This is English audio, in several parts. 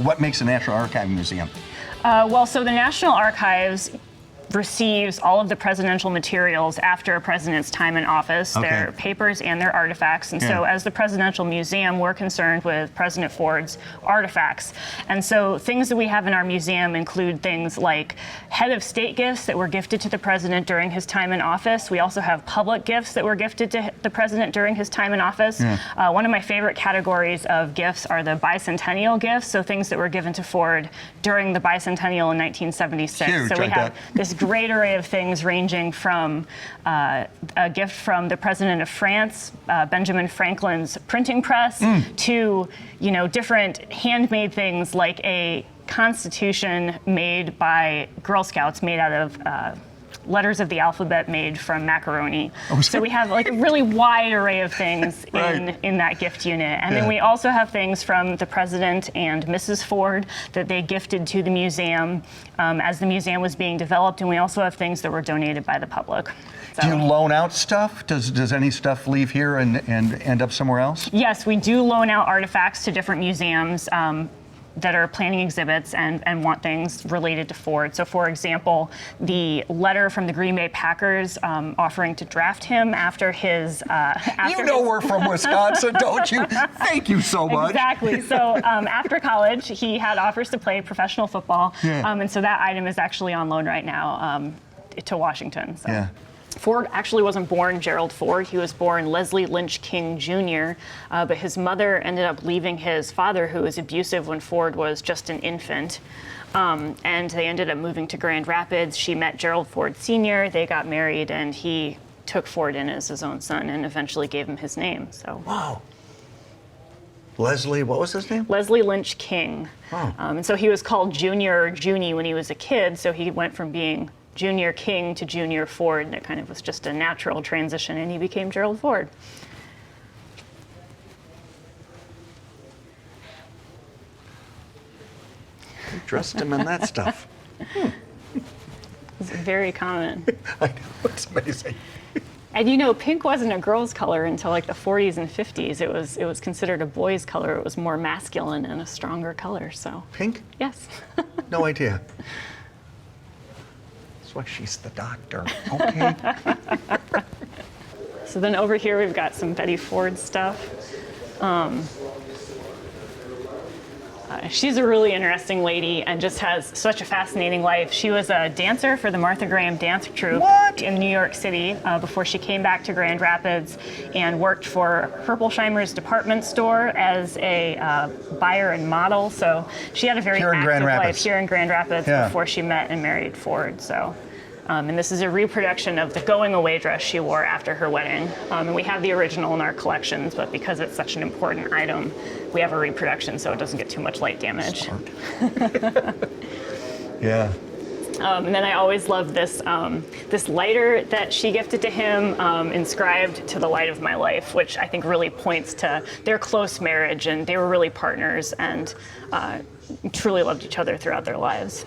what makes a National Archive museum? Well, so the National Archives receives all of the presidential materials after a president's time in office, their papers and their artifacts. And so as the Presidential Museum, we're concerned with President Ford's artifacts. And so things that we have in our museum include things like head of state gifts that were gifted to the president during his time in office. We also have public gifts that were gifted to the president during his time in office. One of my favorite categories of gifts are the bicentennial gifts, so things that were given to Ford during the bicentennial in 1976. Huge, so we have this great array of things ranging from a gift from the president of France, Benjamin Franklin's printing press, to different handmade things like a constitution made by Girl Scouts made out of letters of the alphabet made from macaroni. So we have like a really wide array of things in that gift unit. And then we also have things from the President and Mrs. Ford that they gifted to the museum as the museum was being developed. And we also have things that were donated by the public. So. Do you loan out stuff? Does any stuff leave here and end up somewhere else? Yes, we do loan out artifacts to different museums that are planning exhibits and want things related to Ford. So for example, the letter from the Green Bay Packers offering to draft him after his... we're from Wisconsin, don't you? Thank you so much. Exactly. So after college, he had offers to play professional football. And so that item is actually on loan right now to Washington. So. Ford actually wasn't born Gerald Ford. He was born Leslie Lynch King Jr., but his mother ended up leaving his father, who was abusive when Ford was just an infant. And they ended up moving to Grand Rapids. She met Gerald Ford Sr., they got married, and he took Ford in as his own son and eventually gave him his name. So. Wow. Leslie, what was his name? Leslie Lynch King. And so he was called Junior or Junie when he was a kid, so he went from being Junior King to Junior Ford, and it kind of was just a natural transition, and he became Gerald Ford. Who dressed him in that stuff? It's very common. I know, it's amazing. And pink wasn't a girl's color until like the 40s and 50s. It was considered a boy's color. It was more masculine and a stronger color. So pink? Yes. No idea. That's why she's the doctor. Okay. So then over here we've got some Betty Ford stuff. She's a really interesting lady and just has such a fascinating life. She was a dancer for the Martha Graham Dance Troupe in New York City before she came back to Grand Rapids and worked for Herpelsheimer's department store as a buyer and model. So she had a very active life here in Grand Rapids before she met and married Ford. So. And this is a reproduction of the going-away dress she wore after her wedding. And we have the original in our collections, but because it's such an important item, we have a reproduction so it doesn't get too much light damage. Yeah. And then I always love this this lighter that she gifted to him, inscribed "To the light of my life," which I think really points to their close marriage, and they were really partners and truly loved each other throughout their lives.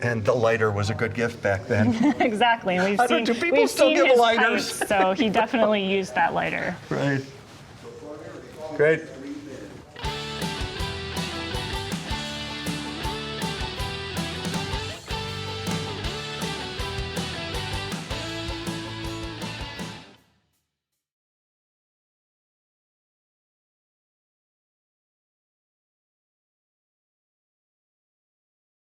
And the lighter was a good gift back then. Exactly, and Do people still give lighters? Pipes, so he definitely used that lighter. Right. Great.